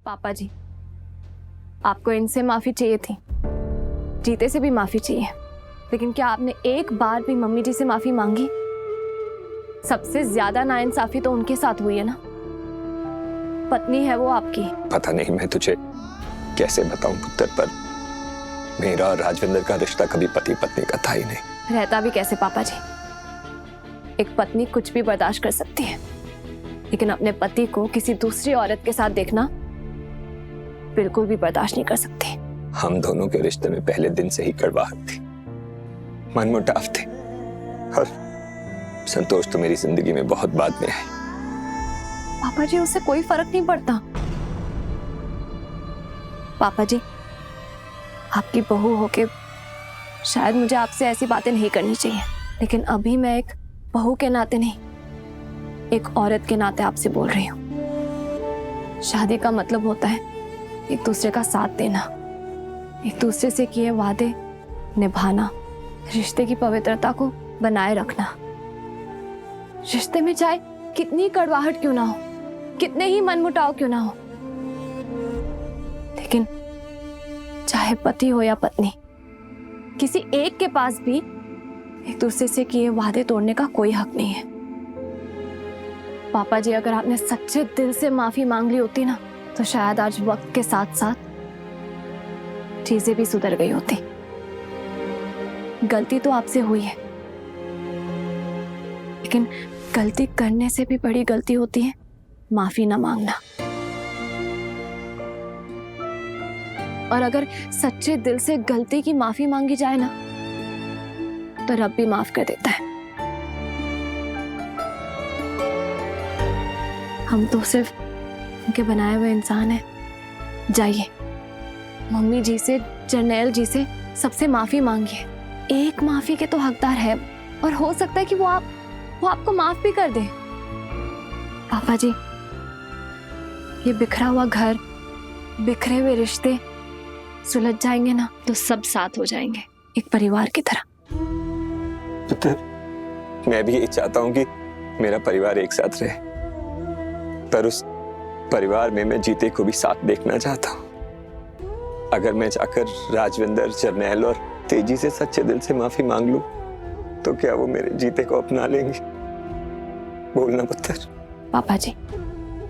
पापा जी, आपको इनसे माफी चाहिए थी, जीते से भी माफी चाहिए, लेकिन क्या आपने एक बार भी मम्मी जी से माफी मांगी? सबसे ज्यादा नाइंसाफी तो उनके साथ हुई है ना, पत्नी है वो आपकी। पता नहीं मैं तुझे कैसे बताऊं पुत्र, पर मेरा और राजविंदर का रिश्ता कभी पति पत्नी का था ही नहीं। रहता भी कैसे पापा जी? एक पत्नी कुछ भी बर्दाश्त कर सकती है, लेकिन अपने पति को किसी दूसरी औरत के साथ देखना बिल्कुल भी बर्दाश्त नहीं कर सकती। हम दोनों के रिश्ते में पहले दिन से ही कड़वाहट थी, मनमुटाव थे, और संतोष तो मेरी जिंदगी में बहुत बाद में आए। पापा जी, उससे कोई फर्क नहीं पड़ता। पापा जी, आपकी बहू होके शायद मुझे आपसे ऐसी बातें नहीं करनी चाहिए, लेकिन अभी मैं एक बहू के नाते नहीं, एक औरत के नाते आपसे बोल रही हूँ। शादी का मतलब होता है एक दूसरे का साथ देना, एक दूसरे से किए वादे निभाना, रिश्ते की पवित्रता को बनाए रखना। रिश्ते में चाहे कितनी कड़वाहट क्यों ना हो, कितने ही मनमुटाव क्यों ना हो, लेकिन चाहे पति हो या पत्नी, किसी एक के पास भी एक दूसरे से किए वादे तोड़ने का कोई हक नहीं है। पापा जी, अगर आपने सच्चे दिल से माफी मांग ली होती ना, तो शायद आज वक्त के साथ साथ चीजें भी सुधर गई होती। गलती तो आपसे हुई है, लेकिन गलती करने से भी बड़ी गलती होती है माफी ना मांगना। और अगर सच्चे दिल से गलती की माफी मांगी जाए ना, तो रब भी माफ कर देता है। हम तो सिर्फ उनके बनाए हुए इंसान हैं। जाइए, मम्मी जी से, जरनैल जी से, सबसे माफी मांगिए। एक माफी के तो हकदार है, और हो सकता है कि वो आपको माफ भी कर दे। पापा जी, ये बिखरा हुआ घर, बिखरे हुए रिश्ते सुलझ जाएंगे ना, तो सब साथ हो जाएंगे, एक परिवार की तरह। पुत्र, मैं भी यही चाहता हूँ कि मेरा परिवार एक साथ रहे, पर उस परिवार में मैं जीते को भी साथ देखना चाहता हूँ। अगर मैं जाकर राजविंदर, जरनैल और तेजी से सच्चे दिल से माफी मांग लूं, तो क्या वो मेरे जीते को अपना लेंगे? बोलना पुत्र। पापा जी,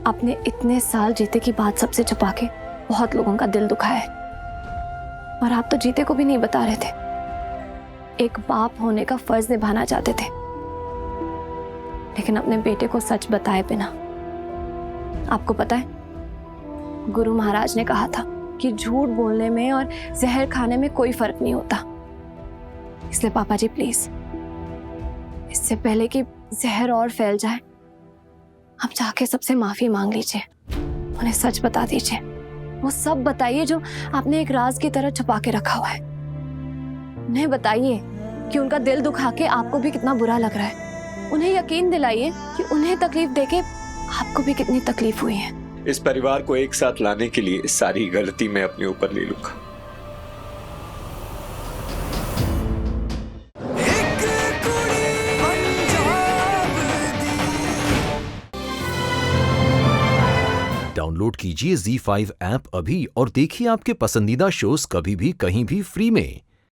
आपने इतने साल जीते की बात सबसे छुपा के बहुत लोगों का दिल दुखाया है, और आप तो जीते को भी नहीं बता रहे थे। एक बाप होने का फर्ज निभाना चाहते थे, लेकिन अपने बेटे को सच बताए बिना। आपको पता है, गुरु महाराज ने कहा था कि झूठ बोलने में और जहर खाने में कोई फर्क नहीं होता। इसलिए पापा जी, प्लीज, इससे पहले कि जहर और फैल जाए, आप जाके सबसे माफी मांग लीजिए, उन्हें सच बता दीजिए। वो सब बताइए जो आपने एक राज की तरह छुपा के रखा हुआ है। उन्हें बताइए कि उनका दिल दुखा के आपको भी कितना बुरा लग रहा है। उन्हें यकीन दिलाइए कि उन्हें तकलीफ देके आपको भी कितनी तकलीफ हुई है। इस परिवार को एक साथ लाने के लिए सारी गलती मैं अपने ऊपर ले लूंगा। डाउनलोड कीजिए ZEE5 ऐप अभी और देखिए आपके पसंदीदा शोज कभी भी कहीं भी फ्री में।